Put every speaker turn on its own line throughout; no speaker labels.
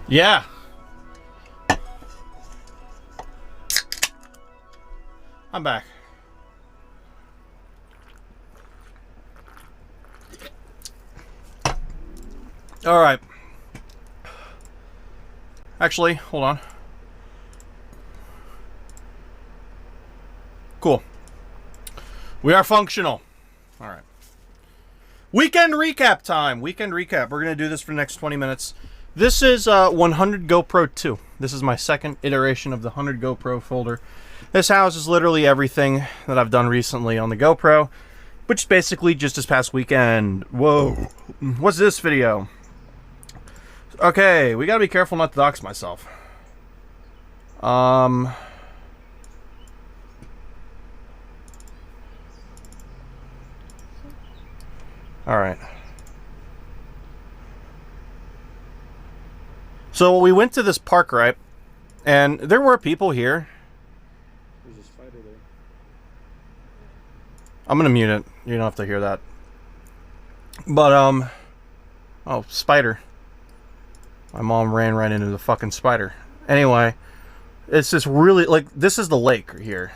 Yeah. I'm back. All right. Actually, hold on. Cool. We are functional. All right. Weekend recap time. Weekend recap. We're going to do this for the next 20 minutes. This is 100 GoPro 2. This is my second iteration of the 100 GoPro folder. This houses literally everything that I've done recently on the GoPro, which is basically just this past weekend. Whoa. What's this video? Okay, we gotta be careful not to dox myself. Alright. So we went to this park, right? And there were people here.
There's a spider there.
I'm gonna mute it. You don't have to hear that. But, oh, spider. My mom ran right into the fucking spider. Anyway, it's just really, like, this is the lake here.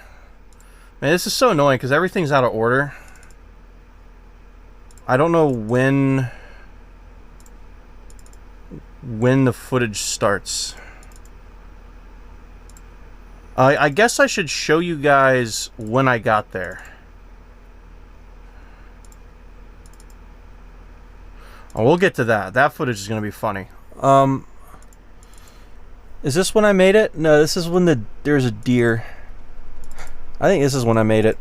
Man, this is so annoying because everything's out of order. I don't know when the footage starts. I guess I should show you guys when I got there. Oh, we'll get to that. That footage is going to be funny. Is this when I made it? No, this is when there's a deer. I think this is when I made it.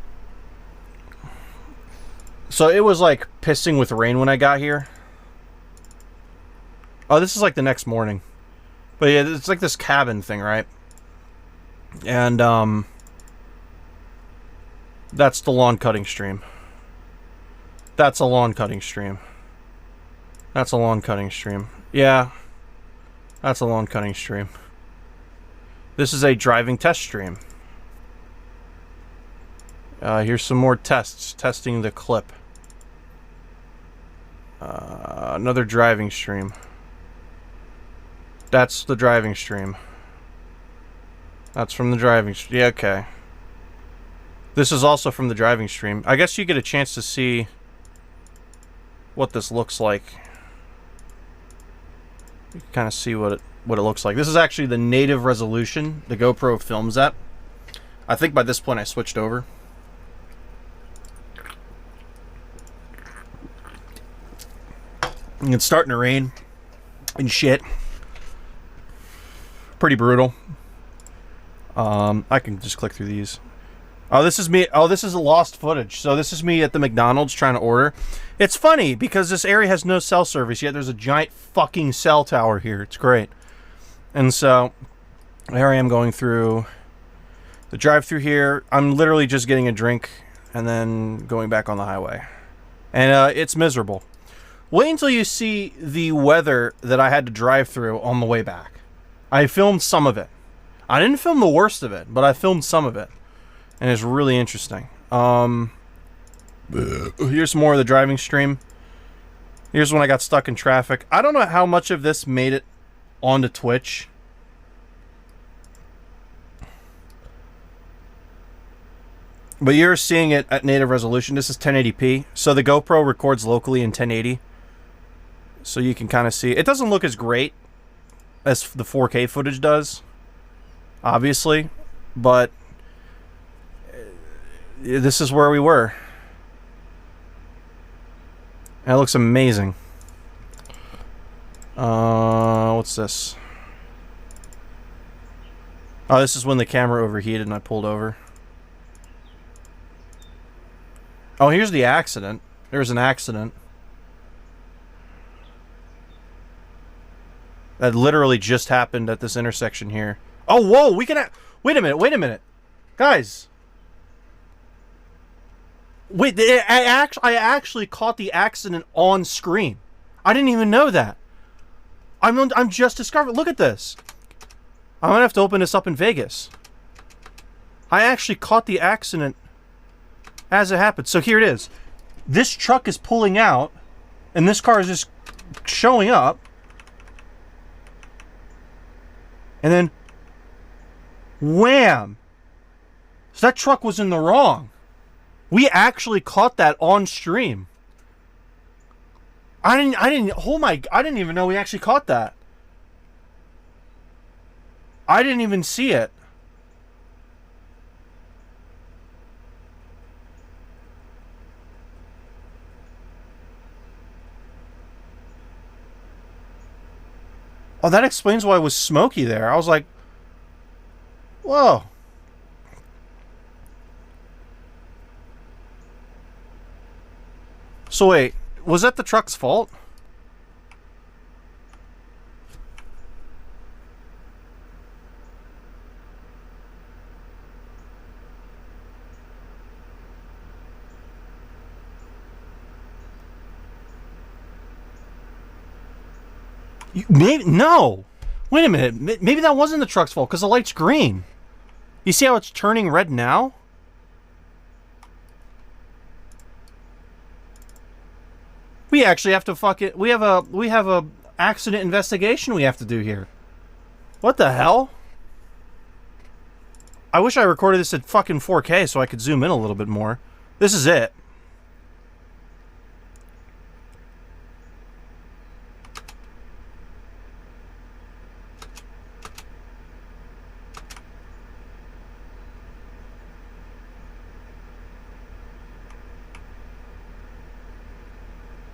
So it was like pissing with rain when I got here. Oh, this is like the next morning. But yeah, it's like this cabin thing, right? And, that's the lawn cutting stream. That's a lawn cutting stream. That's a lawn cutting stream. Yeah. That's a lawn cutting stream. This is a driving test stream. Here's some more tests. Testing the clip. Another driving stream. That's the driving stream. That's from the driving stream. Yeah, okay. This is also from the driving stream. I guess you get a chance to see what this looks like. You can kind of see what it looks like. This is actually the native resolution the GoPro films at. I think by this point I switched over. And it's starting to rain and shit. Pretty brutal. I can just click through these. Oh, this is me. Oh, this is a lost footage. So this is me at the McDonald's trying to order. It's funny because this area has no cell service, yet there's a giant fucking cell tower here. It's great. And so here I am going through the drive-through here. I'm literally just getting a drink and then going back on the highway. And it's miserable. Wait until you see the weather that I had to drive through on the way back. I filmed some of it. I didn't film the worst of it, but I filmed some of it. And it's really interesting. Here's more of the driving stream. Here's when I got stuck in traffic. I don't know how much of this made it onto Twitch. But you're seeing it at native resolution. This is 1080p. So the GoPro records locally in 1080. So you can kind of see. It doesn't look as great as the 4K footage does. Obviously. But this is where we were. And it looks amazing. What's this? Oh, this is when the camera overheated and I pulled over. Oh, here's the accident. There's an accident. That literally just happened at this intersection here. Oh, whoa, we can... Wait a minute. Guys. Wait, I actually caught the accident on screen. I didn't even know that. I'm just discovering. Look at this. I'm gonna have to open this up in Vegas. I actually caught the accident as it happened. So here it is. This truck is pulling out, and this car is just showing up. And then, wham! So that truck was in the wrong. We actually caught that on stream. I didn't even know we actually caught that. I didn't even see it. Oh, that explains why it was smoky there. I was like, whoa. So wait, was that the truck's fault? Maybe, no. Wait a minute. Maybe that wasn't the truck's fault because the light's green. You see how it's turning red now? We actually have to we have a accident investigation we have to do here. What the hell? I wish I recorded this at fucking 4K so I could zoom in a little bit more. This is it.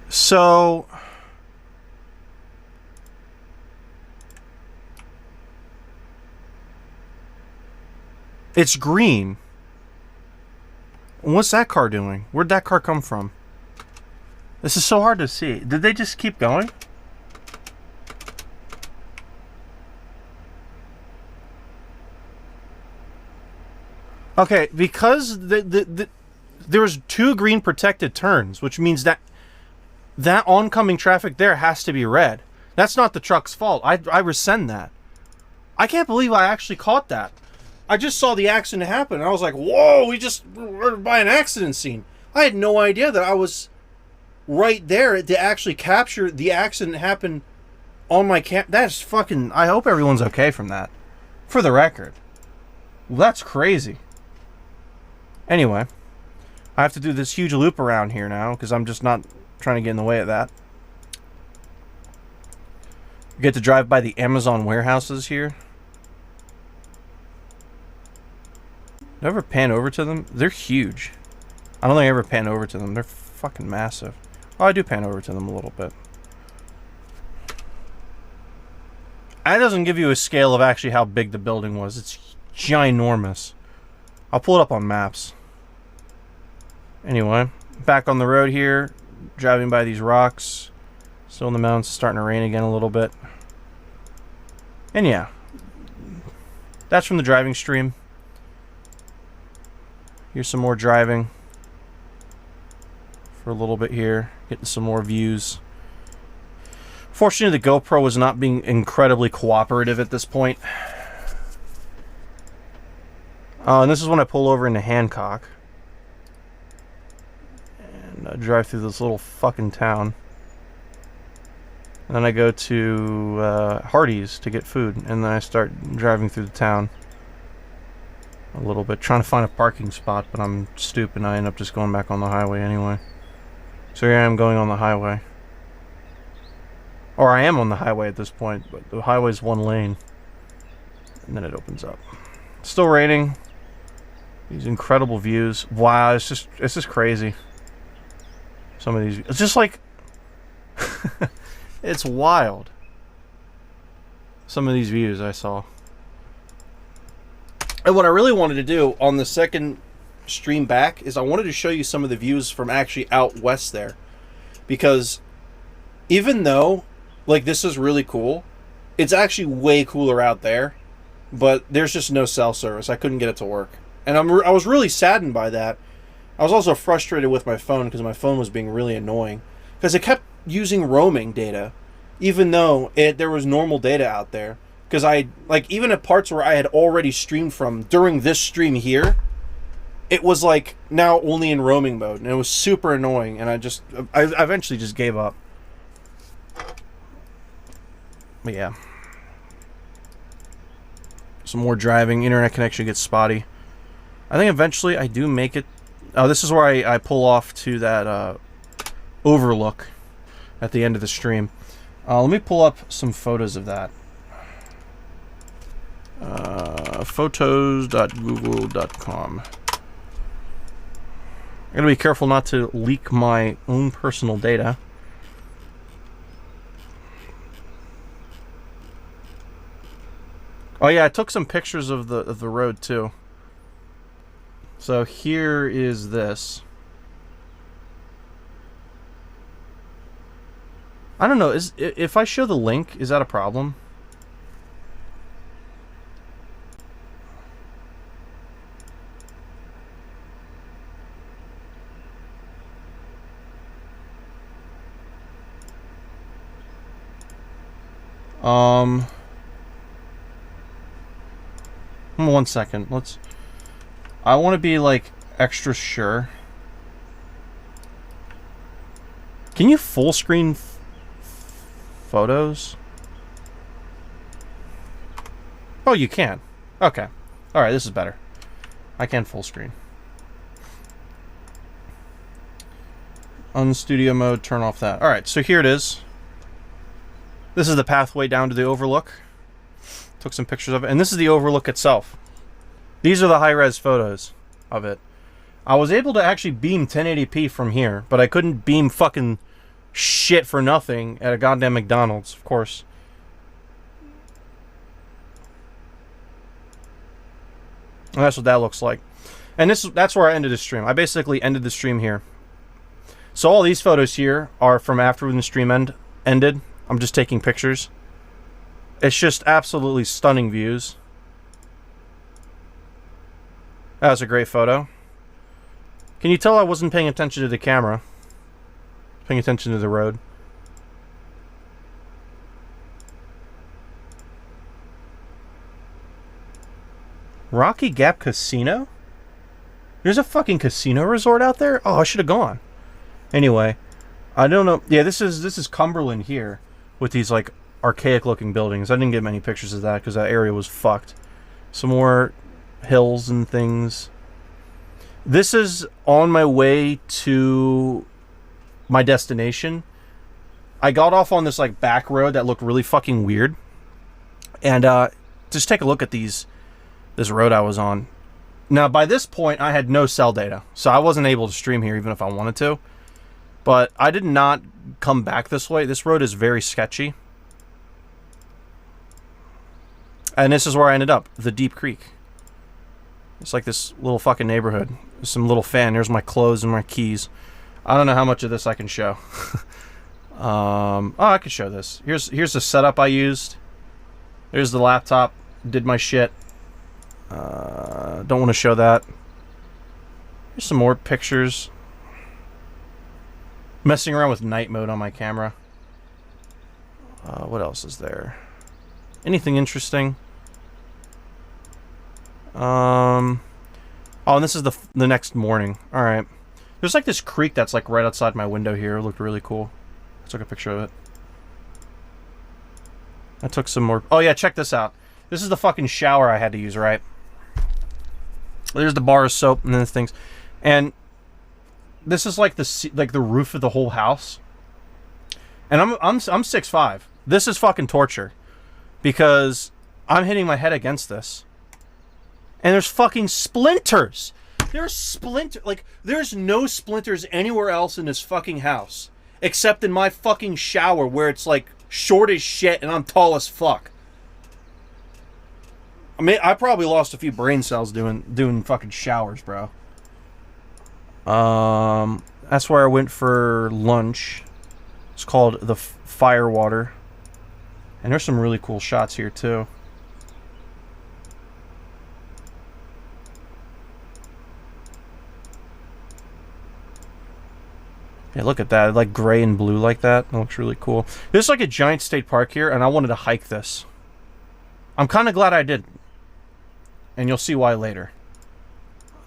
So it's green. What's that car doing? Where'd that car come from? This is so hard to see. Did they just keep going? Okay, because there's 2 green protected turns, which means that oncoming traffic there has to be red. That's not the truck's fault. I rescind that. I can't believe I actually caught that. I just saw the accident happen, and I was like, whoa, we're by an accident scene. I had no idea that I was right there to actually capture the accident happen on my cam. That's fucking... I hope everyone's okay from that. For the record. Well, that's crazy. Anyway, I have to do this huge loop around here now, because I'm just not trying to get in the way of that. You get to drive by the Amazon warehouses here. Did I ever pan over to them? They're huge. I don't think I ever pan over to them. They're fucking massive. Oh, I do pan over to them a little bit. That doesn't give you a scale of actually how big the building was. It's ginormous. I'll pull it up on maps. Anyway, back on the road here. Driving by these rocks. Still in the mountains. Starting to rain again a little bit. And yeah. That's from the driving stream. Here's some more driving. For a little bit here. Getting some more views. Fortunately, the GoPro was not being incredibly cooperative at this point. And this is when I pull over into Hancock. And drive through this little fucking town. And then I go to Hardee's to get food. And then I start driving through the town. A little bit. Trying to find a parking spot, but I'm stupid and I end up just going back on the highway anyway. So here I am going on the highway. Or I am on the highway at this point, but the highway's one lane. And then it opens up. It's still raining. These incredible views. Wow, it's just crazy. Some of these, it's just like it's wild. Some of these views I saw. And what I really wanted to do on the second stream back is I wanted to show you some of the views from actually out west there. Because even though like this is really cool, it's actually way cooler out there, but there's just no cell service. I couldn't get it to work. And I was really saddened by that. I was also frustrated with my phone because my phone was being really annoying because it kept using roaming data even though there was normal data out there. Because even at parts where I had already streamed from during this stream here, it was like now only in roaming mode, and it was super annoying, and I eventually just gave up. But yeah. Some more driving. Internet connection gets spotty. I think eventually I do make it. Oh, this is where I pull off to that overlook at the end of the stream. Let me pull up some photos of that. Photos.google.com. I gotta be careful not to leak my own personal data. Oh yeah, I took some pictures of the road too. So here is this. I don't know, if I show the link, is that a problem? One second. I want to be like extra sure. Can you full screen photos? Oh, you can. Okay. All right, this is better. I can full screen. On studio mode, turn off that. All right, so here it is. This is the pathway down to the overlook. Took some pictures of it, and this is the overlook itself. These are the high-res photos of it. I was able to actually beam 1080p from here, but I couldn't beam fucking shit for nothing at a goddamn McDonald's, of course. And that's what that looks like. And that's where I ended the stream. I basically ended the stream here. So all these photos here are from after the stream ended. I'm just taking pictures. It's just absolutely stunning views. That was a great photo. Can you tell I wasn't paying attention to the camera? Paying attention to the road. Rocky Gap Casino? There's a fucking casino resort out there? Oh, I should have gone. Anyway, I don't know. Yeah, this is Cumberland here with these like archaic looking buildings. I didn't get many pictures of that because that area was fucked. Some more hills and things. This is on my way to my destination. I got off on this like back road that looked really fucking weird. And just take a look at this road I was on. Now by this point I had no cell data, so I wasn't able to stream here even if I wanted to. But I did not come back this way. This road is very sketchy. And this is where I ended up, the Deep Creek. It's like this little fucking neighborhood. There's some little fan. There's my clothes and my keys. I don't know how much of this I can show. Oh, I can show this. Here's the setup I used. There's the laptop. Did my shit. Don't want to show that. Here's some more pictures. Messing around with night mode on my camera. What else is there? Anything interesting? Oh, and this is the next morning. All right. There's like this creek that's like right outside my window here. It looked really cool. I took a picture of it. I took some more. Oh yeah, check this out. This is the fucking shower I had to use, right? There's the bar of soap and then the things, and this is like the roof of the whole house. And I'm 6'5". This is fucking torture, because I'm hitting my head against this. And there's fucking splinters. There's no splinters anywhere else in this fucking house. Except in my fucking shower where it's like short as shit and I'm tall as fuck. I mean, I probably lost a few brain cells doing fucking showers, bro. That's where I went for lunch. It's called the Firewater. And there's some really cool shots here too. Yeah, look at that. Like gray and blue like that. That looks really cool. There's like a giant state park here, and I wanted to hike this. I'm kind of glad I did. And you'll see why later.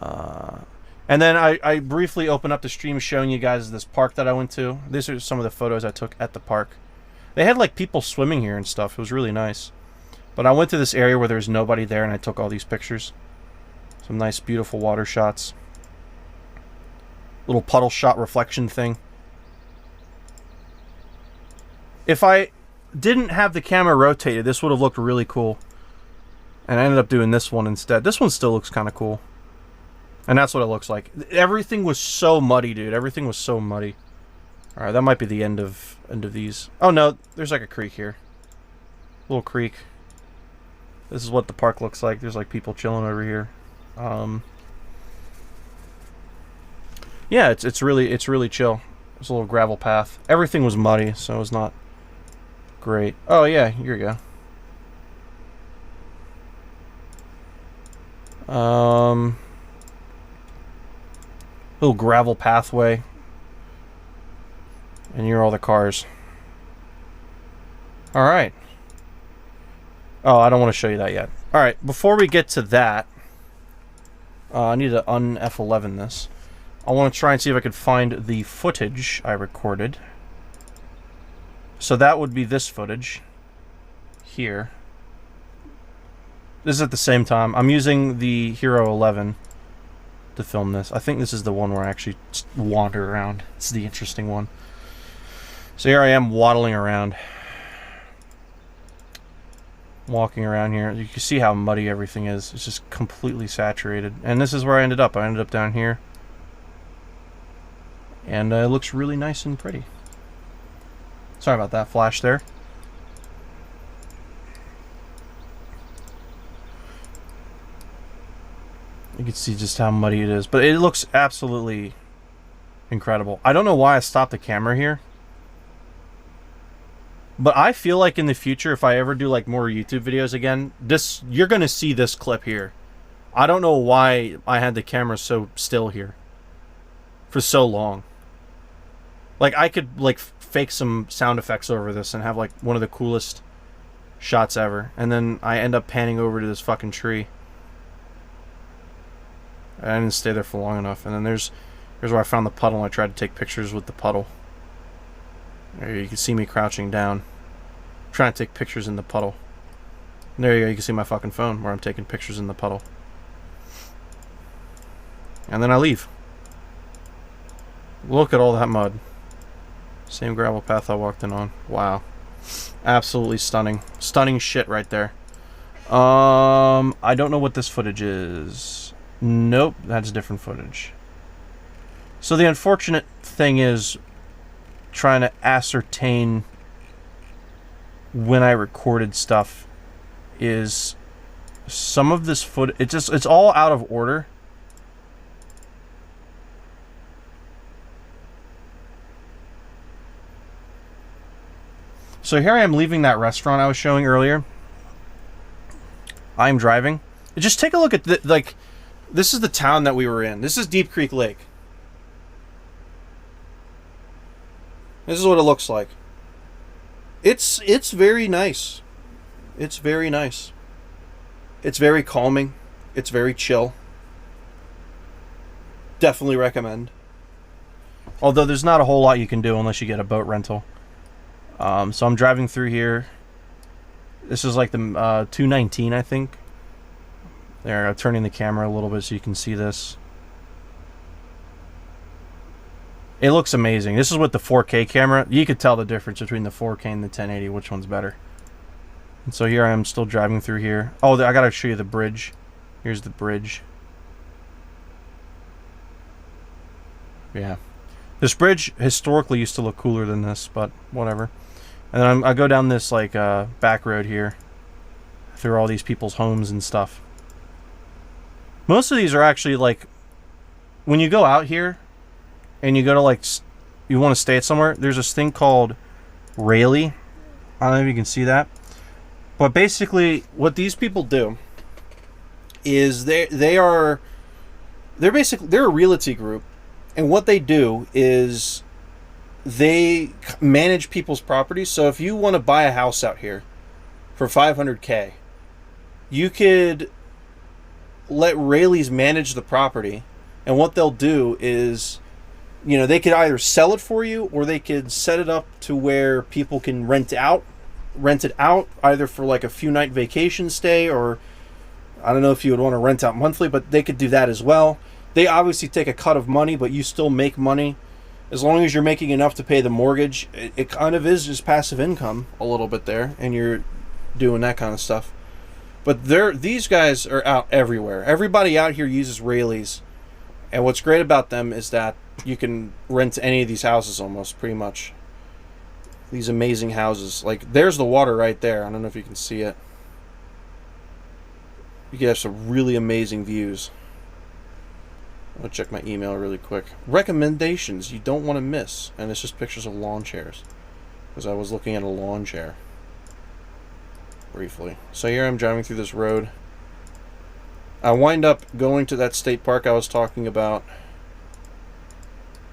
And then I briefly opened up the stream showing you guys this park that I went to. These are some of the photos I took at the park. They had like people swimming here and stuff. It was really nice. But I went to this area where there's nobody there, and I took all these pictures. Some nice, beautiful water shots. Little puddle shot reflection thing. If I didn't have the camera rotated, this would have looked really cool. And I ended up doing this one instead. This one still looks kind of cool. And that's what it looks like. Everything was so muddy, dude. Everything was so muddy. Alright, that might be the end of these. Oh no, there's like a creek here. Little creek. This is what the park looks like. There's like people chilling over here. Yeah, it's really chill. There's a little gravel path. Everything was muddy, so it was not great. Oh yeah, here you go. Little gravel pathway. And here are all the cars. Alright. Oh, I don't want to show you that yet. Alright, before we get to that, I need to un-F11 this. I want to try and see if I could find the footage I recorded. So that would be this footage. Here. This is at the same time. I'm using the Hero 11 to film this. I think this is the one where I actually wander around. It's the interesting one. So here I am waddling around. Walking around here. You can see how muddy everything is. It's just completely saturated. And this is where I ended up. I ended up down here. And it looks really nice and pretty. Sorry about that flash there. You can see just how muddy it is. But it looks absolutely incredible. I don't know why I stopped the camera here. But I feel like in the future, if I ever do like more YouTube videos again, you're going to see this clip here. I don't know why I had the camera so still here for so long. Like, I could like fake some sound effects over this and have like one of the coolest shots ever. And then I end up panning over to this fucking tree. I didn't stay there for long enough. And then here's where I found the puddle. I tried to take pictures with the puddle. There you can see me crouching down, trying to take pictures in the puddle. And there you go, you can see my fucking phone where I'm taking pictures in the puddle. And then I leave. Look at all that mud. Same gravel path I walked in on. Wow. Absolutely stunning. Stunning shit right there. I don't know what this footage is. Nope, that's different footage. So the unfortunate thing is trying to ascertain when I recorded stuff is some of this footage, it's all out of order. So here I am leaving that restaurant I was showing earlier. I'm driving. Just take a look at this is the town that we were in. This is Deep Creek Lake. This is what it looks like. It's very nice. It's very nice. It's very calming. It's very chill. Definitely recommend. Although there's not a whole lot you can do unless you get a boat rental. So I'm driving through here. This is like the 219, I think. There, I'm turning the camera a little bit so you can see this. It looks amazing. This is with the 4K camera. You could tell the difference between the 4K and the 1080, which one's better. And so here I am still driving through here. Oh, I gotta show you the bridge. Here's the bridge. Yeah. This bridge historically used to look cooler than this, but whatever. And then I go down this like back road here through all these people's homes and stuff. Most of these are actually like, when you go out here and you go to like, you want to stay at somewhere, there's this thing called Rayleigh. I don't know if you can see that. But basically what these people do is they're a realty group, and what they do is they manage people's properties. So if you want to buy a house out here for $500K, you could let Rayleighs manage the property, and what they'll do is, you know, they could either sell it for you or they could set it up to where people can rent out rent it out either for like a few night vacation stay, or I don't know if you would want to rent out monthly, but they could do that as well. They obviously take a cut of money, but you still make money. As long as you're making enough to pay the mortgage, it kind of is just passive income a little bit there, and you're doing that kind of stuff. But these guys are out everywhere. Everybody out here uses Raley's, and what's great about them is that you can rent any of these houses almost, pretty much. These amazing houses. Like, there's the water right there. I don't know if you can see it. You can have some really amazing views. I'll check my email really quick. Recommendations you don't want to miss. And it's just pictures of lawn chairs. Because I was looking at a lawn chair. Briefly. So here I'm driving through this road. I wind up going to that state park I was talking about.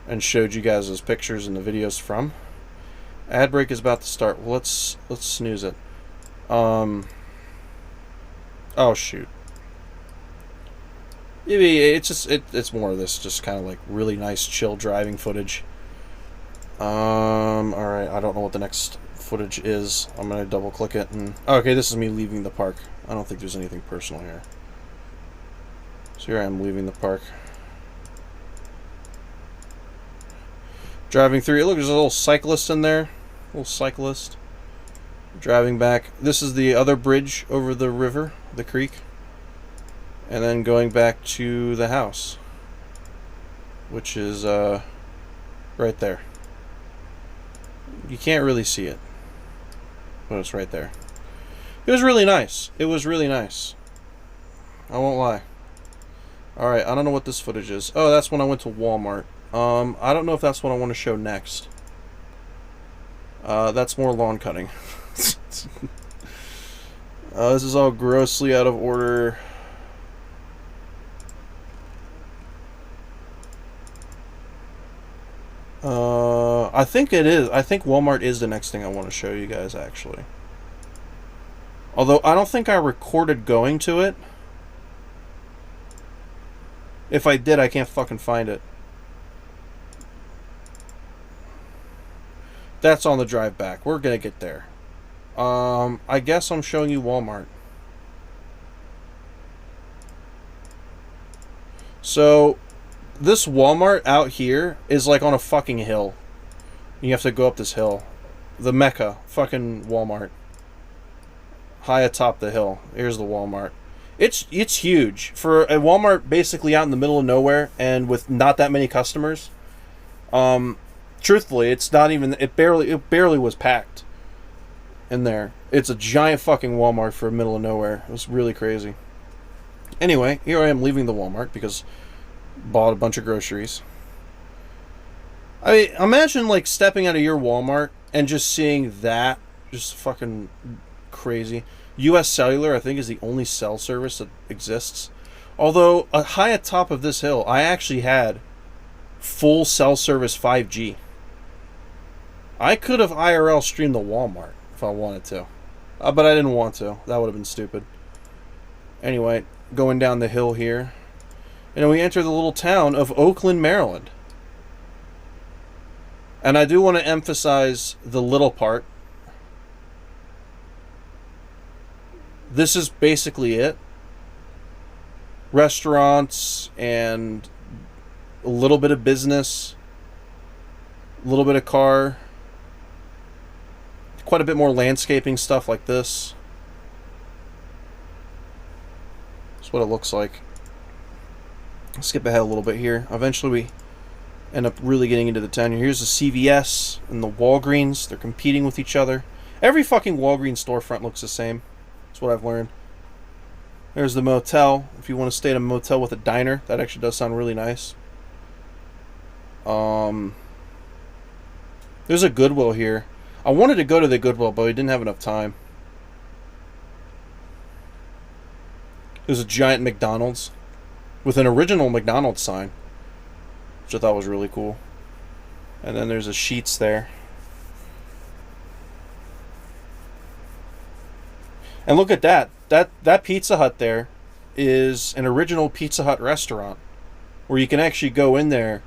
And showed you guys those pictures and the videos from. Ad break is about to start. Well, let's snooze it. Oh shoot. It's more of this, just kind of like really nice chill driving footage. Alright, I don't know what the next footage is. I'm gonna double click it and okay, this is me leaving the park. I don't think there's anything personal here. So here I am leaving the park. Driving through, look, there's a little cyclist in there. A little cyclist. Driving back. This is the other bridge over the river, the creek. And then going back to the house, which is right there. You can't really see it, but it's right there. It was really nice. It was really nice. I won't lie. Alright, I don't know what this footage is. Oh, that's when I went to Walmart. I don't know if that's what I want to show next. That's more lawn cutting. This is all grossly out of order. I think it is. I think Walmart is the next thing I want to show you guys, actually. Although, I don't think I recorded going to it. If I did, I can't fucking find it. That's on the drive back. We're gonna get there. I guess I'm showing you Walmart. So, this Walmart out here is like on a fucking hill. You have to go up this hill. The Mecca. Fucking Walmart. High atop the hill. Here's the Walmart. It's huge. For a Walmart basically out in the middle of nowhere and with not that many customers. Truthfully, it's not even... It barely was packed in there. It's a giant fucking Walmart for the middle of nowhere. It was really crazy. Anyway, here I am leaving the Walmart because... bought a bunch of groceries. I imagine like stepping out of your Walmart and just seeing that, just fucking crazy. US Cellular, I think, is the only cell service that exists. Although high atop of this hill, I actually had full cell service 5G. I could have IRL streamed the Walmart if I wanted to, but I didn't want to. That would have been stupid. Anyway, going down the hill here. And we enter the little town of Oakland, Maryland. And I do want to emphasize the little part. This is basically it. Restaurants and a little bit of business. A little bit of car. Quite a bit more landscaping stuff like this. That's what it looks like. Skip ahead a little bit here. Eventually we end up really getting into the town. Here's the CVS and the Walgreens. They're competing with each other. Every fucking Walgreens storefront looks the same. That's what I've learned. There's the motel. If you want to stay at a motel with a diner, that actually does sound really nice. There's a Goodwill here. I wanted to go to the Goodwill, but we didn't have enough time. There's a giant McDonald's with an original McDonald's sign, which I thought was really cool. And then there's a Sheetz there. And look at that. That Pizza Hut there is an original Pizza Hut restaurant where you can actually go in there.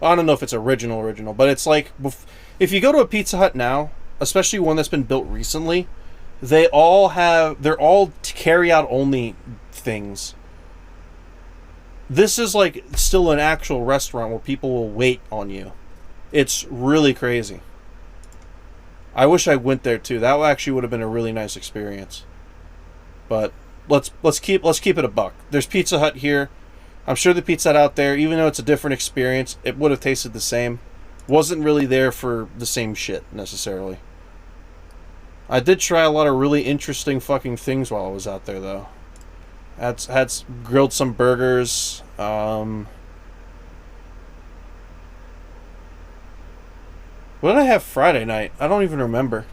I don't know if it's original, but it's like if you go to a Pizza Hut now, especially one that's been built recently, they're all carry out only things. This is like still an actual restaurant where people will wait on you. It's really crazy. I wish I went there too. That actually would have been a really nice experience. But let's keep it a buck. There's Pizza Hut here. I'm sure the Pizza Hut out there, even though it's a different experience, it would have tasted the same. Wasn't really there for the same shit necessarily. I did try a lot of really interesting fucking things while I was out there though. Had grilled some burgers. What did I have Friday night? I don't even remember.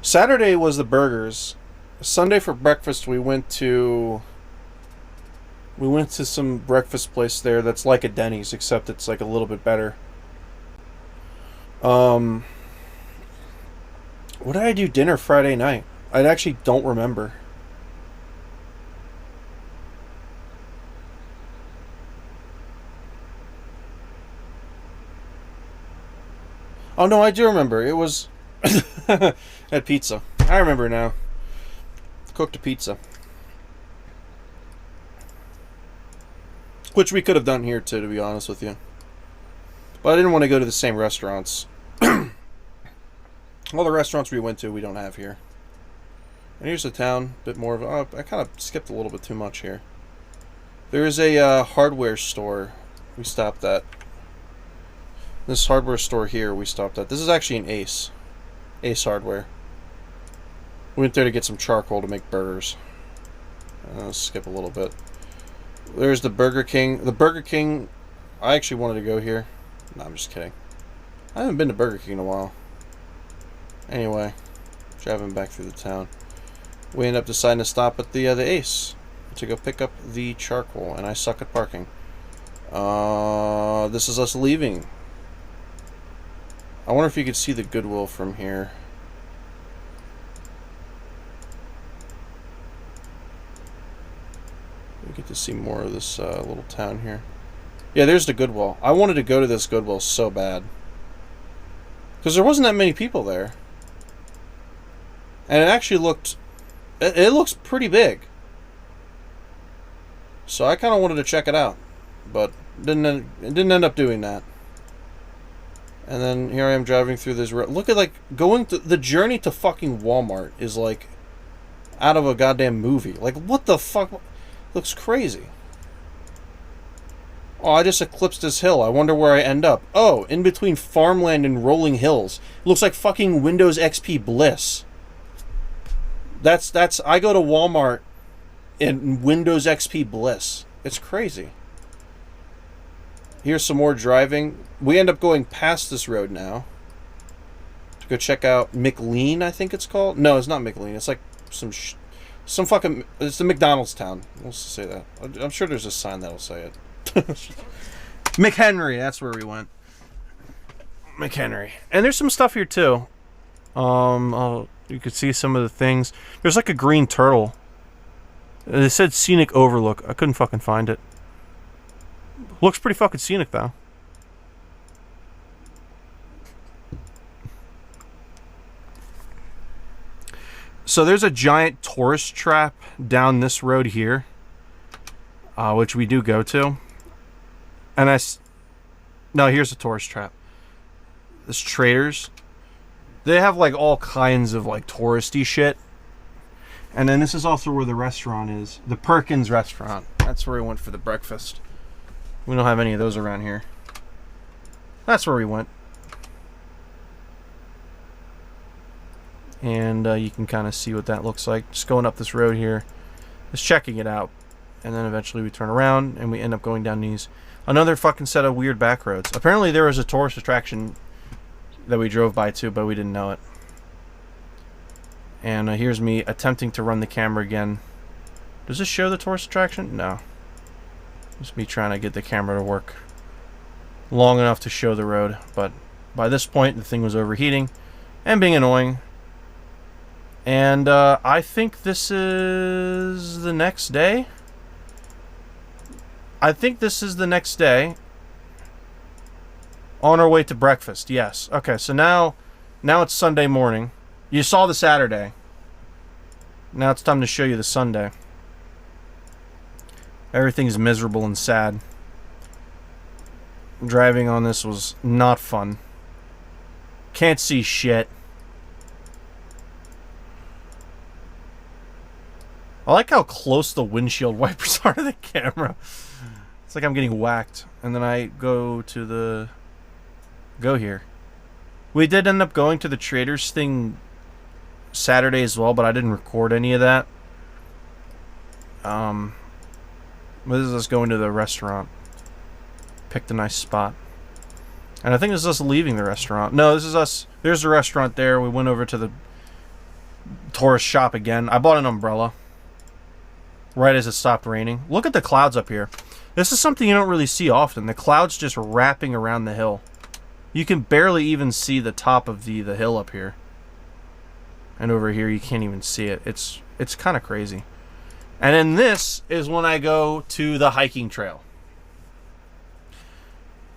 Saturday was the burgers. Sunday for breakfast we went to some breakfast place there that's like a Denny's, except it's like a little bit better. What did I do dinner Friday night? I actually don't remember. Oh no, I do remember. It was at pizza. I remember now. Cooked a pizza. Which we could have done here too, to be honest with you. But I didn't want to go to the same restaurants. All the restaurants we went to, we don't have here. And here's the town. Bit more of a... Oh, I kind of skipped a little bit too much here. There is a hardware store we stopped at. This hardware store here we stopped at. This is actually an Ace. Ace Hardware. We went there to get some charcoal to make burgers. Let's skip a little bit. There's the Burger King. The Burger King, I actually wanted to go here. No, I'm just kidding. I haven't been to Burger King in a while. Anyway, driving back through the town. We end up deciding to stop at the Ace to go pick up the charcoal, and I suck at parking. This is us leaving. I wonder if you could see the Goodwill from here. We get to see more of this little town here. Yeah, there's the Goodwill. I wanted to go to this Goodwill so bad. Because there wasn't that many people there. And it actually looked... It looks pretty big. So I kind of wanted to check it out. But it didn't end up doing that. And then here I am driving through this road. Look at, like, going to... The journey to fucking Walmart is, like, out of a goddamn movie. Like, what the fuck? Looks crazy. Oh, I just eclipsed this hill. I wonder where I end up. Oh, in between farmland and rolling hills. It looks like fucking Windows XP Bliss. That's... I go to Walmart in Windows XP Bliss. It's crazy. Here's some more driving. We end up going past this road now to go check out McLean, I think it's called. No, it's not McLean. It's like some fucking... It's the McDonald's town. Let's say that. I'm sure there's a sign that'll say it. McHenry, that's where we went. McHenry. And there's some stuff here too. You could see some of the things. There's like a green turtle. It said Scenic Overlook. I couldn't fucking find it. Looks pretty fucking scenic though. So there's a giant tourist trap down this road here, which we do go to. And no, here's a tourist trap. This Traders. They have like all kinds of like touristy shit. And then this is also where the restaurant is. The Perkins restaurant. That's where we went for the breakfast. We don't have any of those around here. That's where we went. And you can kind of see what that looks like. Just going up this road here. Just checking it out. And then eventually we turn around and we end up going down these. Another fucking set of weird back roads. Apparently there was a tourist attraction that we drove by too, but we didn't know it. And here's me attempting to run the camera again. Does this show the tourist attraction? No. Just me trying to get the camera to work long enough to show the road. But by this point, the thing was overheating and being annoying. And I think this is the next day. I think this is the next day. On our way to breakfast, yes. Okay, so now it's Sunday morning. You saw the Saturday. Now it's time to show you the Sunday. Everything's miserable and sad. Driving on this was not fun. Can't see shit. I like how close the windshield wipers are to the camera. It's like I'm getting whacked. And then I go to the... Go here. We did end up going to the Traders thing Saturday as well, but I didn't record any of that. This is us going to the restaurant. Picked a nice spot. And I think this is us leaving the restaurant. No, this is us. There's the restaurant there. We went over to the tourist shop again. I bought an umbrella. Right as it stopped raining. Look at the clouds up here. This is something you don't really see often. The clouds just wrapping around the hill. You can barely even see the top of the hill up here. And over here you can't even see it. It's kind of crazy. And then this is when I go to the hiking trail.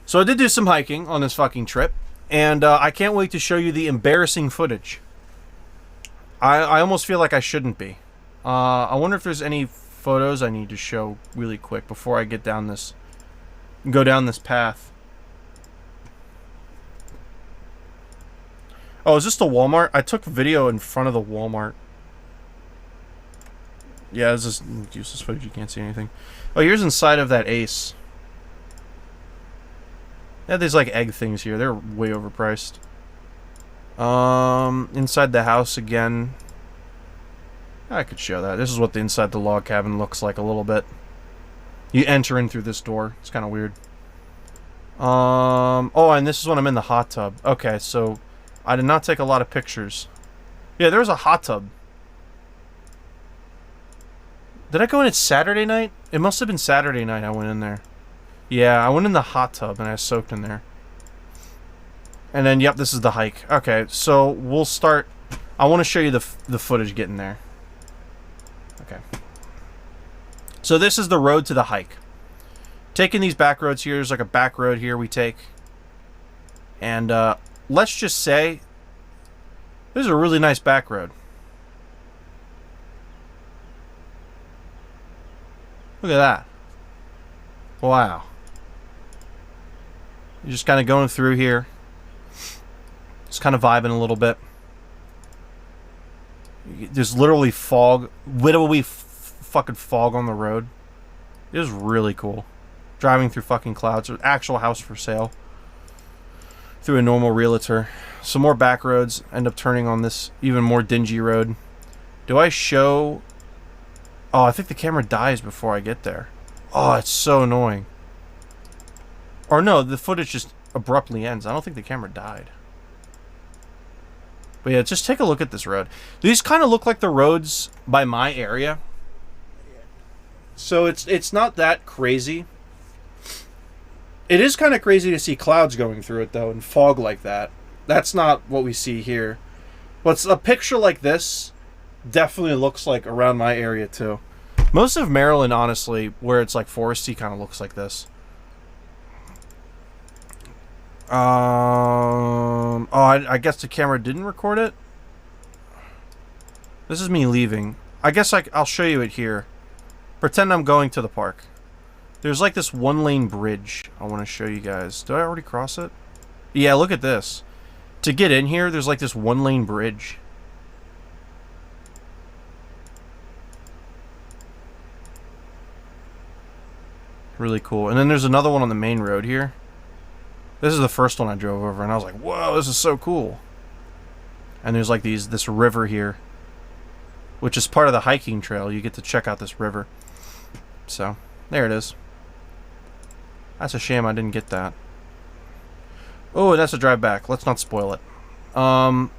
So I did do some hiking on this fucking trip. And I can't wait to show you the embarrassing footage. I almost feel like I shouldn't be. I wonder if there's any photos I need to show really quick before I get down this... Go down this path. Oh, is this the Walmart? I took video in front of the Walmart. Yeah, this is useless footage. You can't see anything. Oh, here's inside of that Ace. Yeah, there's like egg things here. They're way overpriced. Inside the house again. I could show that. This is what the inside the log cabin looks like a little bit. You enter in through this door. It's kind of weird. Oh, and this is when I'm in the hot tub. Okay, so... I did not take a lot of pictures. Yeah, there was a hot tub. Did I go in it Saturday night? It must have been Saturday night I went in there. Yeah, I went in the hot tub and I soaked in there. And then, yep, this is the hike. Okay, so we'll start... I want to show you the footage getting there. Okay. So this is the road to the hike. Taking these back roads here, there's like a back road here we take. And, let's just say this is a really nice back road. Look at that. Wow. You're just kind of going through here. Just kind of vibing a little bit. There's literally fog. Literally fucking fog on the road. It was really cool. Driving through fucking clouds. There's an actual house for sale. Through a normal realtor. Some more back roads. End up turning on this even more dingy road. Do I show... Oh, I think the camera dies before I get there. Oh, it's so annoying. Or no, the footage just abruptly ends. I don't think the camera died. But yeah, just take a look at this road. These kind of look like the roads by my area. So it's not that crazy. It is kind of crazy to see clouds going through it, though, and fog like that. That's not what we see here. But a picture like this definitely looks like around my area, too. Most of Maryland, honestly, where it's like foresty, kind of looks like this. Oh, I guess the camera didn't record it? This is me leaving. I guess I'll show you it here. Pretend I'm going to the park. There's like this one-lane bridge I want to show you guys. Did I already cross it? Yeah, look at this. To get in here, there's like this one-lane bridge. Really cool. And then there's another one on the main road here. This is the first one I drove over, and I was like, whoa, this is so cool. And there's like this river here, which is part of the hiking trail. You get to check out this river. So, there it is. That's a shame I didn't get that. Oh, and that's a drive back. Let's not spoil it. So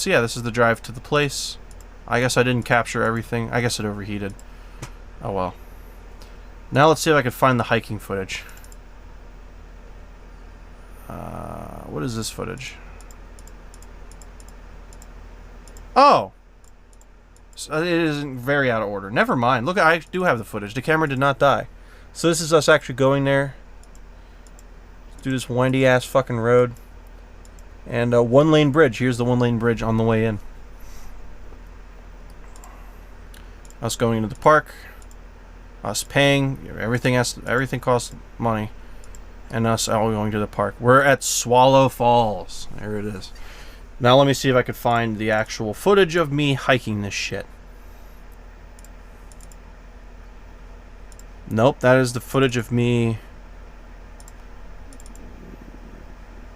yeah, this is the drive to the place. I guess I didn't capture everything. I guess it overheated. Oh well. Now let's see if I can find the hiking footage. What is this footage? Oh! So it isn't very out of order. Never mind. Look, I do have the footage. The camera did not die. So this is us actually going there. Through this windy ass fucking road. And a 1-lane bridge. Here's the 1-lane bridge on the way in. Us going into the park. Us paying. Everything costs money. And us all going to the park. We're at Swallow Falls. There it is. Now let me see if I could find the actual footage of me hiking this shit. Nope, that is the footage of me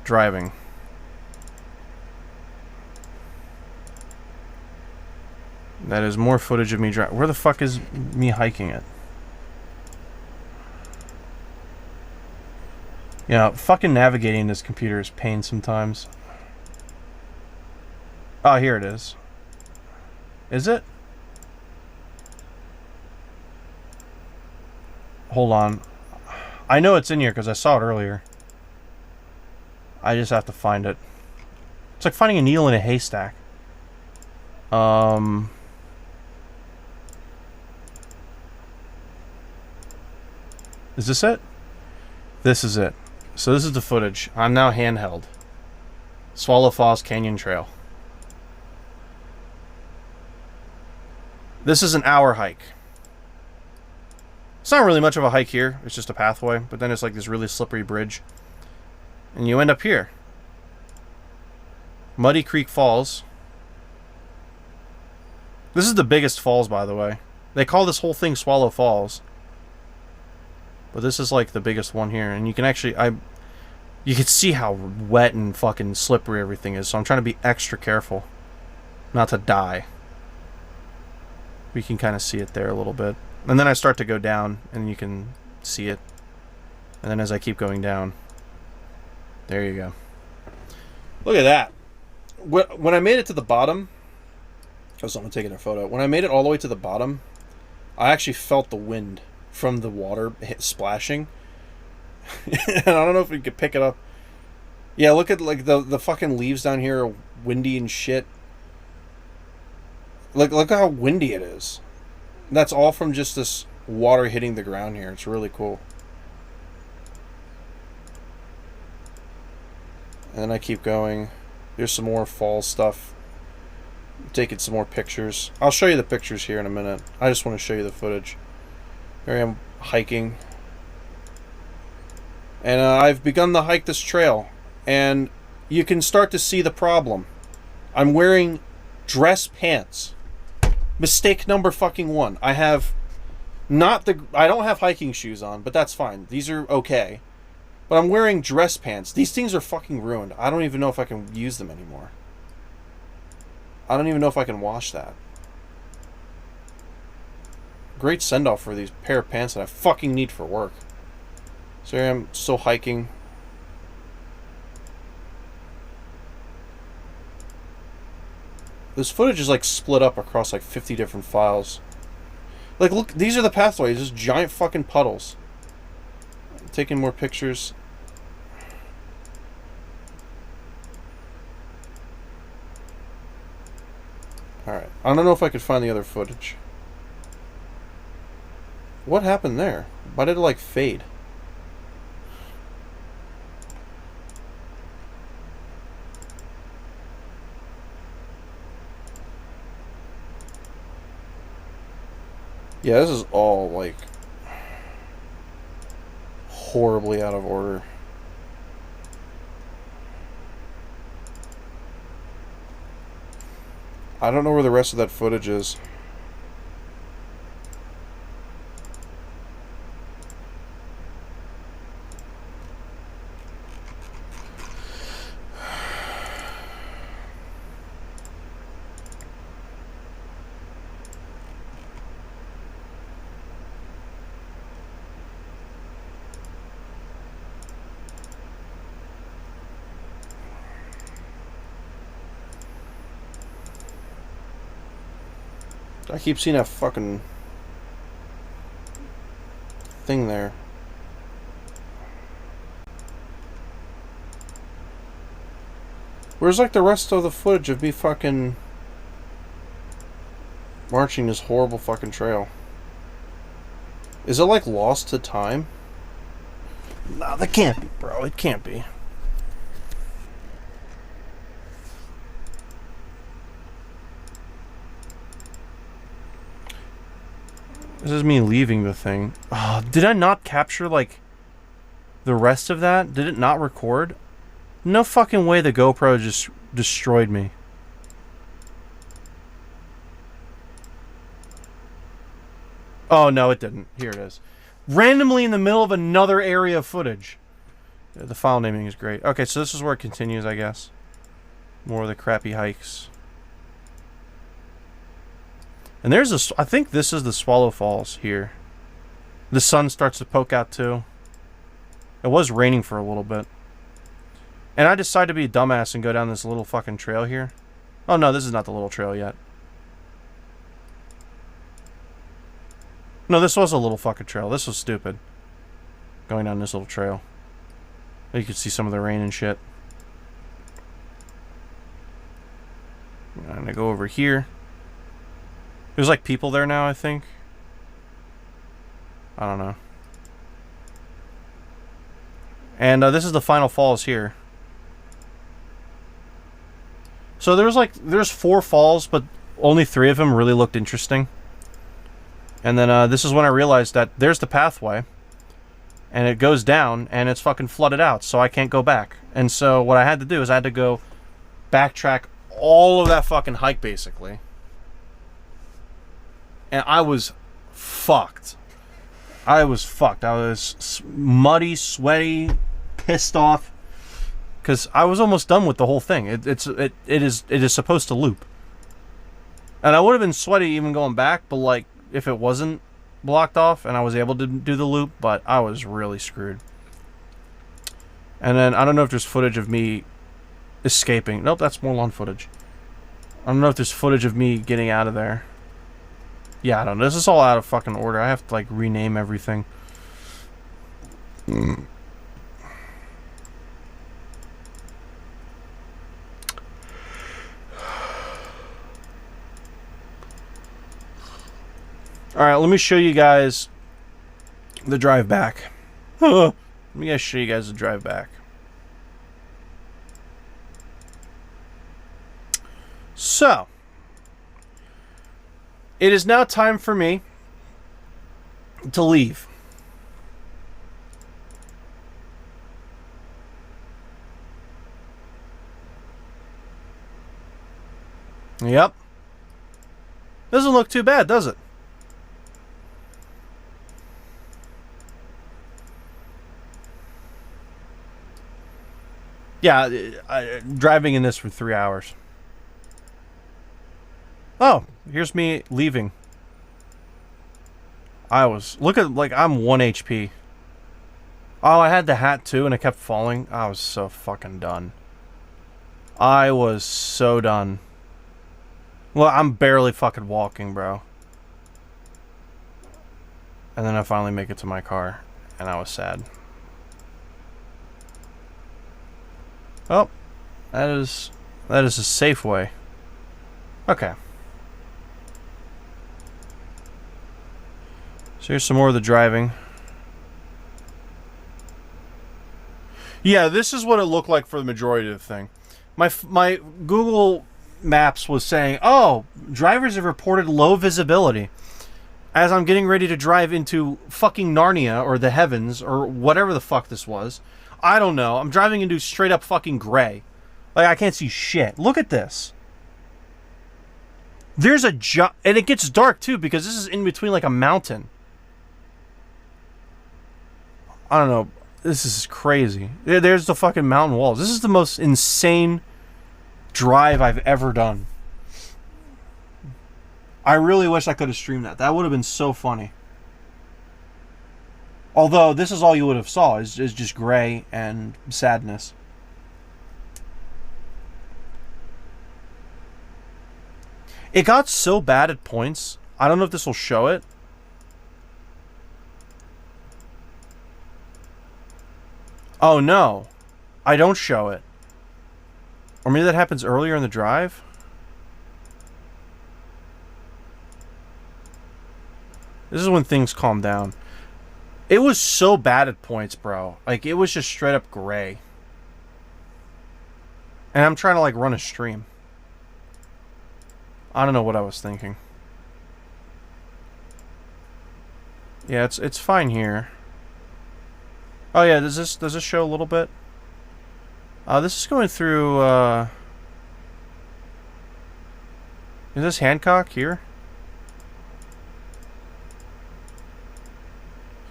driving. That is more footage of me driving. Where the fuck is me hiking it? Yeah, fucking navigating this computer is pain sometimes. Oh, here it is. Is it? Hold on. I know it's in here because I saw it earlier. I just have to find it. It's like finding a needle in a haystack. Is this it? This is it. So this is the footage. I'm now handheld. Swallow Falls Canyon Trail. This is an hour hike. It's not really much of a hike here. It's just a pathway. But then it's like this really slippery bridge. And you end up here. Muddy Creek Falls. This is the biggest falls, by the way. They call this whole thing Swallow Falls. But this is like the biggest one here. And you can actually... you can see how wet and fucking slippery everything is. So I'm trying to be extra careful. Not to die. We can kind of see it there a little bit. And then I start to go down. And you can see it. And then as I keep going down... There you go. Look at that. When I made it to the bottom... Oh, someone taking a photo. When I made it all the way to the bottom... I actually felt the wind from the water splashing. And I don't know if we could pick it up. Yeah, look at like the fucking leaves down here are windy and shit. Look how windy it is. That's all from just this water hitting the ground here. It's really cool. And then I keep going. There's some more fall stuff. I'm taking some more pictures. I'll show you the pictures here in a minute. I just want to show you the footage. Here I am hiking. And I've begun to hike this trail. And you can start to see the problem. I'm wearing dress pants. Mistake number fucking one. I don't have hiking shoes on, but that's fine. These are okay. But I'm wearing dress pants. These things are fucking ruined. I don't even know if I can use them anymore. I don't even know if I can wash that. Great send-off for these pair of pants that I fucking need for work. So here I am still hiking. This footage is like split up across like 50 different files. Like look, these are the pathways, just giant fucking puddles. I'm taking more pictures. Alright, I don't know if I could find the other footage. What happened there? Why did it like fade? Yeah, this is all like horribly out of order. I don't know where the rest of that footage is. I keep seeing that fucking thing there. Where's like the rest of the footage of me fucking marching this horrible fucking trail? Is it like lost to time? No, that can't be, bro. It can't be. This is me leaving the thing. Oh, did I not capture, like, the rest of that? Did it not record? No fucking way the GoPro just destroyed me. Oh, no, it didn't. Here it is. Randomly in the middle of another area of footage. The file naming is great. Okay, so this is where it continues, I guess. More of the crappy hikes. And there's a... I think this is the Swallow Falls here. The sun starts to poke out, too. It was raining for a little bit. And I decided to be a dumbass and go down this little fucking trail here. Oh, no, this is not the little trail yet. No, this was a little fucking trail. This was stupid. Going down this little trail. You could see some of the rain and shit. I'm gonna go over here. There's like people there now, I think. I don't know. And this is the final falls here. So there's 4 falls, but only 3 of them really looked interesting. And then this is when I realized that there's the pathway. And it goes down, and it's fucking flooded out, so I can't go back. And so what I had to do is I had to go backtrack all of that fucking hike, basically. And I was fucked. I was muddy, sweaty, pissed off. Because I was almost done with the whole thing. It is supposed to loop. And I would have been sweaty even going back, but like, if it wasn't blocked off and I was able to do the loop, but I was really screwed. And then I don't know if there's footage of me escaping. Nope, that's more lawn footage. I don't know if there's footage of me getting out of there. Yeah, I don't know. This is all out of fucking order. I have to like rename everything. Alright, let me show you guys the drive back. Let me guys show you guys the drive back. So, it is now time for me to leave. Yep. Doesn't look too bad, does it? Yeah, driving in this for 3 hours. Oh, here's me leaving. Look at, like, I'm 1 HP. Oh, I had the hat too, and it kept falling. I was so fucking done. I was so done. Well, I'm barely fucking walking, bro. And then I finally make it to my car, and I was sad. Oh, that is a Safeway. Okay. So here's some more of the driving. Yeah, this is what it looked like for the majority of the thing. My Google Maps was saying, oh, drivers have reported low visibility. As I'm getting ready to drive into fucking Narnia or the heavens or whatever the fuck this was. I don't know. I'm driving into straight up fucking gray. Like, I can't see shit. Look at this. There's a and it gets dark too because this is in between like a mountain. I don't know. This is crazy. There's the fucking mountain walls. This is the most insane drive I've ever done. I really wish I could have streamed that. That would have been so funny. Although, this is all you would have saw, is just gray and sadness. It got so bad at points. I don't know if this will show it. Oh, no. I don't show it. Or maybe that happens earlier in the drive? This is when things calm down. It was so bad at points, bro. Like, it was just straight up gray. And I'm trying to, like, run a stream. I don't know what I was thinking. Yeah, it's fine here. Oh yeah, does this show a little bit? This is going through, is this Hancock here?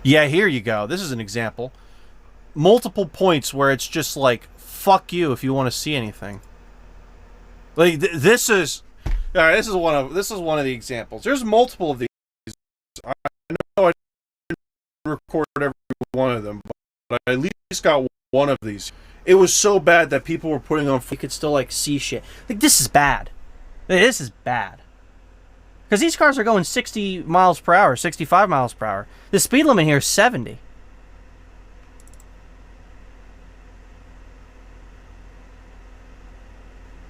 Yeah, here you go. This is an example. Multiple points where it's just like, fuck you if you want to see anything. Like, this is... Alright, this is one of the examples. There's multiple of these. I know I didn't record every one of them, but I at least got one of these. It was so bad that people were putting on...
You could still, like, see shit. Like, this is bad. This is bad. Because these cars are going 60 miles per hour, 65 miles per hour. The speed limit here is 70.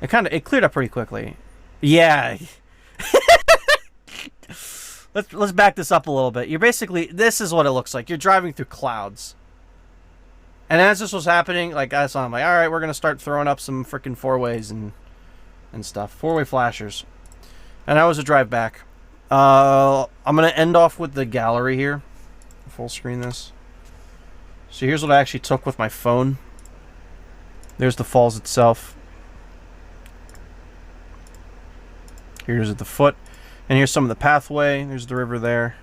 It cleared up pretty quickly. Yeah. Let's back this up a little bit. You're basically... This is what it looks like. You're driving through clouds. And as this was happening, like, I'm like, alright, we're going to start throwing up some freaking four-ways and stuff. Four-way flashers. And that was a drive back. I'm going to end off with the gallery here. Full screen this. So here's what I actually took with my phone. There's the falls itself. Here's at the foot. And here's some of the pathway. There's the river there.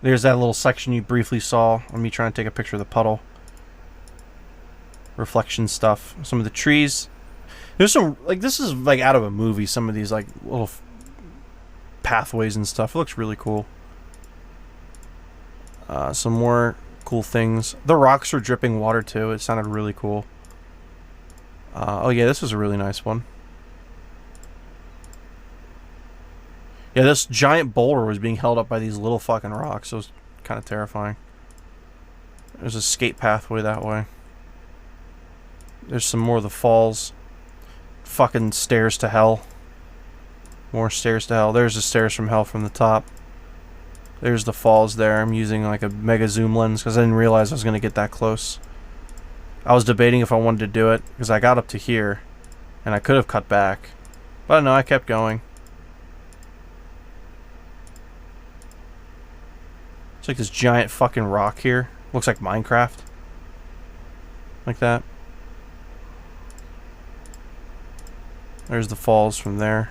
There's that little section you briefly saw of me trying to take a picture of the puddle. Reflection stuff. Some of the trees. There's some, like, this is like out of a movie, some of these like little pathways and stuff. It looks really cool. Some more cool things. The rocks are dripping water too. It sounded really cool. Oh yeah, this was a really nice one. Yeah, this giant boulder was being held up by these little fucking rocks. It was kind of terrifying. There's a skate pathway that way. There's some more of the falls. Fucking stairs to hell. More stairs to hell. There's the stairs from hell from the top. There's the falls there. I'm using like a mega zoom lens because I didn't realize I was going to get that close. I was debating if I wanted to do it because I got up to here and I could have cut back. But no, I kept going. It's like this giant fucking rock here. Looks like Minecraft. Like that. There's the falls from there.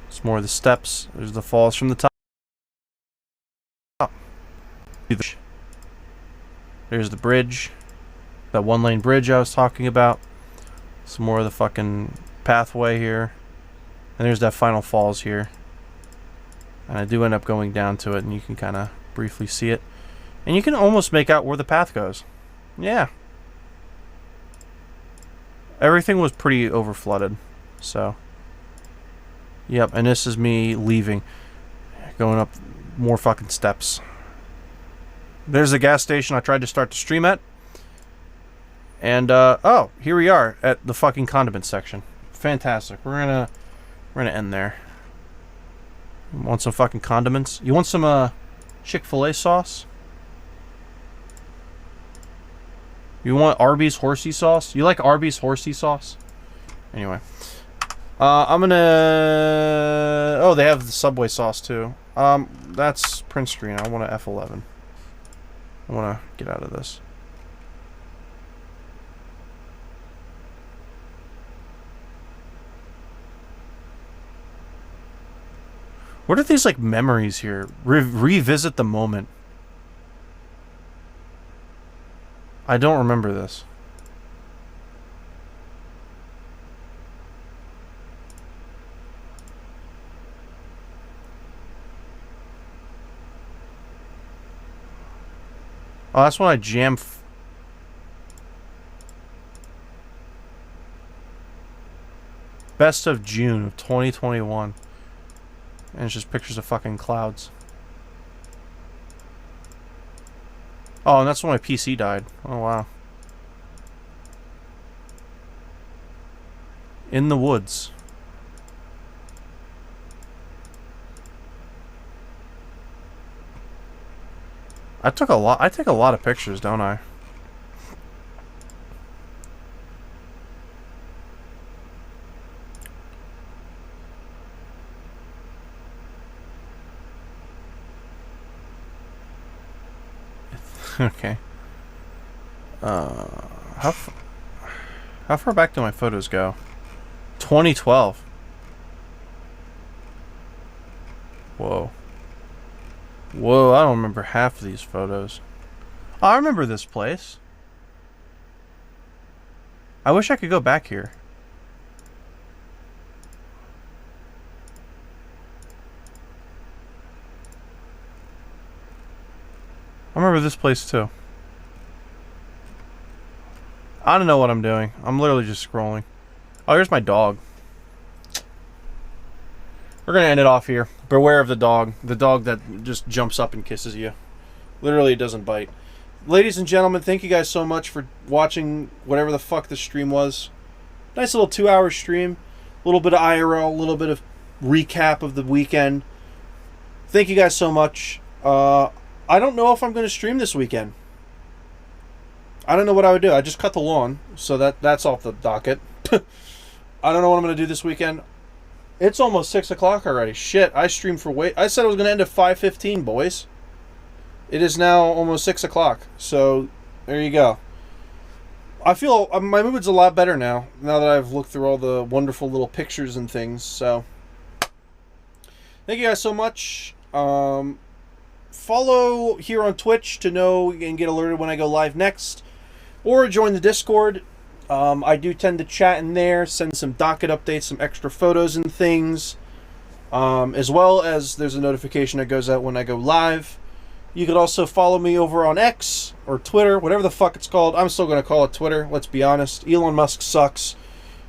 It's more of the steps. There's the falls from the top. There's the bridge. That one-lane bridge I was talking about. Some more of the fucking pathway here. And there's that final falls here. And I do end up going down to it, and you can kind of briefly see it. And you can almost make out where the path goes. Yeah. Everything was pretty overflooded. So. Yep, and this is me leaving. Going up more fucking steps. There's the gas station I tried to start the stream at. And, oh, here we are at the fucking condiment section. Fantastic. We're gonna end there. Want some fucking condiments? You want some, Chick-fil-A sauce? You want Arby's horsey sauce? You like Arby's horsey sauce? Anyway. I'm gonna... Oh, they have the Subway sauce, too. That's print screen. I want a F11. I want to get out of this. What are these, like, memories here? Revisit the moment. I don't remember this. Oh, that's when I jam... Best of June of 2021. And it's just pictures of fucking clouds. Oh, and that's when my PC died. Oh, wow. In the woods. I took a lot. I take a lot of pictures, don't I? Okay. How far back do my photos go? 2012. Whoa. Whoa, I don't remember half of these photos. Oh, I remember this place. I wish I could go back here. I remember this place too. I don't know what I'm doing. I'm literally just scrolling. Oh, here's my dog. We're going to end it off here. Beware of the dog. The dog that just jumps up and kisses you. Literally, it doesn't bite. Ladies and gentlemen, thank you guys so much for watching whatever the fuck this stream was. Nice little 2-hour stream. A little bit of IRL, a little bit of recap of the weekend. Thank you guys so much. I don't know if I'm going to stream this weekend. I don't know what I would do. I just cut the lawn, so that's off the docket. I don't know what I'm going to do this weekend. It's almost 6 o'clock already. Shit, I streamed for I said it was going to end at 5:15, boys. It is now almost 6 o'clock, so there you go. I feel my mood's a lot better now that I've looked through all the wonderful little pictures and things, so thank you guys so much. Follow here on Twitch to know and get alerted when I go live next, or join the Discord. I do tend to chat in there, send some docket updates, some extra photos and things, as well as there's a notification that goes out when I go live. You could also follow me over on X or Twitter, whatever the fuck it's called. I'm still going to call it Twitter, let's be honest. Elon Musk sucks.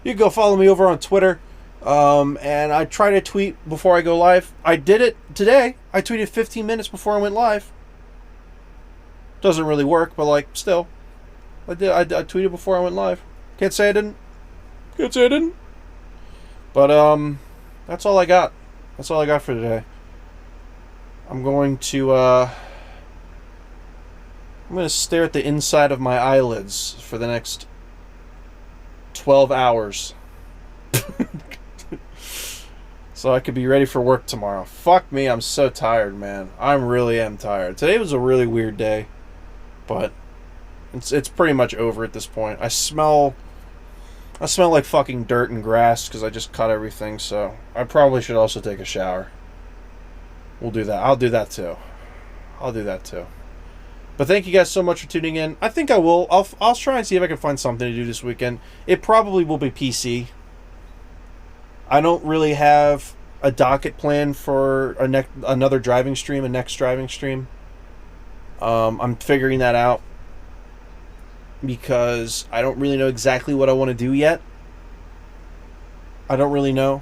You can go follow me over on Twitter. And I try to tweet before I go live. I did it today. I tweeted 15 minutes before I went live. Doesn't really work, but like, still. I tweeted before I went live. Can't say I didn't. Can't say I didn't. But, that's all I got. That's all I got for today. I'm going to stare at the inside of my eyelids for the next 12 hours. So I could be ready for work tomorrow. Fuck me, I'm so tired, man. I really am tired. Today was a really weird day, but it's pretty much over at this point. I smell like fucking dirt and grass because I just cut everything, so I probably should also take a shower. We'll do that. I'll do that too. But thank you guys so much for tuning in. I think I will. I'll try and see if I can find something to do this weekend. It probably will be PC. I don't really have a docket plan for another driving stream, a next driving stream. I'm figuring that out because I don't really know exactly what I want to do yet. I don't really know.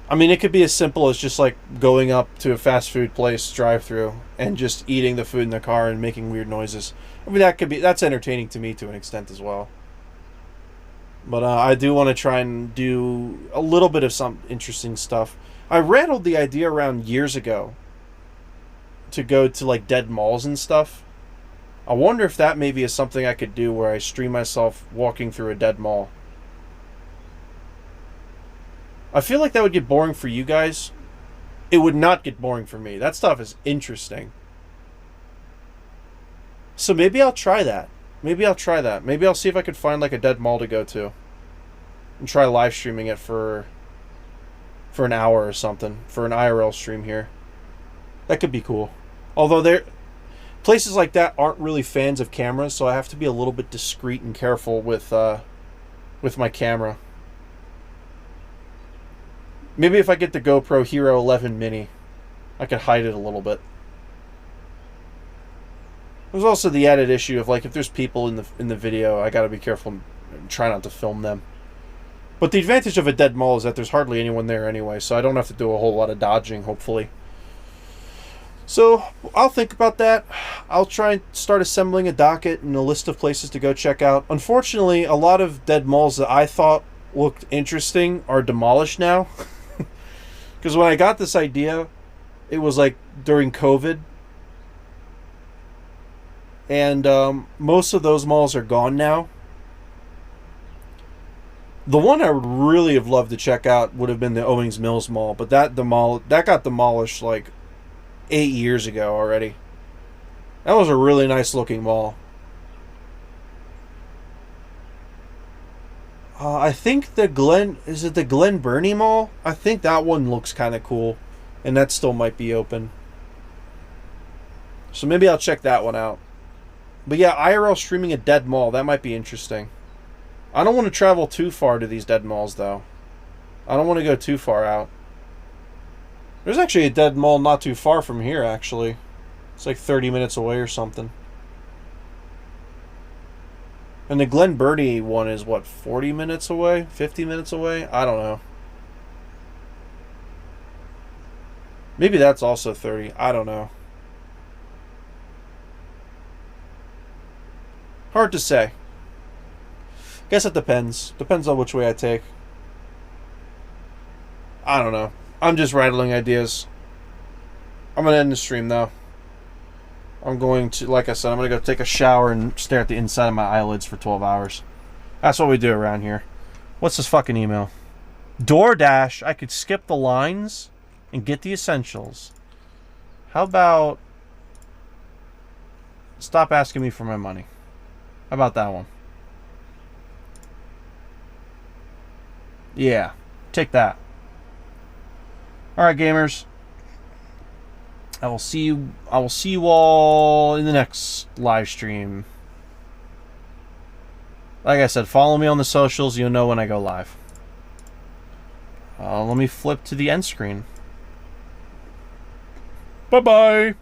I mean, it could be as simple as just like going up to a fast food place, drive-through, and just eating the food in the car and making weird noises. I mean, that's entertaining to me to an extent as well. But I do want to try and do a little bit of some interesting stuff. I rattled the idea around years ago to go to like dead malls and stuff. I wonder if that maybe is something I could do where I stream myself walking through a dead mall. I feel like that would get boring for you guys. It would not get boring for me. That stuff is interesting. So maybe I'll try that. Maybe I'll see if I could find like a dead mall to go to and try live streaming it for an hour or something, for an IRL stream here. That could be cool. Although places like that aren't really fans of cameras, so I have to be a little bit discreet and careful with my camera. Maybe if I get the GoPro Hero 11 Mini, I could hide it a little bit. There's also the added issue of like if there's people in the video, I gotta be careful and try not to film them. But the advantage of a dead mall is that there's hardly anyone there anyway, so I don't have to do a whole lot of dodging, hopefully. So I'll think about that. I'll try and start assembling a docket and a list of places to go check out. Unfortunately, a lot of dead malls that I thought looked interesting are demolished now. Because when I got this idea, it was like during COVID.
And most of those malls are gone now. The one I would really have loved to check out would have been the Owings Mills Mall, but that got demolished like 8 years ago already. That was a really nice looking mall. I think the Glen Burnie Mall? I think that one looks kind of cool, and that still might be open. So maybe I'll check that one out. But yeah, IRL streaming a dead mall, that might be interesting. I don't want to travel too far to these dead malls, though. I don't want to go too far out. There's actually a dead mall not too far from here, actually. It's like 30 minutes away or something. And the Glen Burnie one is, what, 40 minutes away? 50 minutes away? I don't know. Maybe that's also 30. I don't know. Hard to say. Guess it depends. Depends on which way I take. I don't know. I'm just rattling ideas. I'm going to end the stream, though. I'm going to, like I said, I'm going to go take a shower and stare at the inside of my eyelids for 12 hours. That's what we do around here. What's this fucking email? DoorDash, I could skip the lines and get the essentials. How about stop asking me for my money? How about that one? Yeah, take that. Alright, gamers. I will see you all in the next live stream. Like I said, follow me on the socials, you'll know when I go live. Let me flip to the end screen. Bye-bye.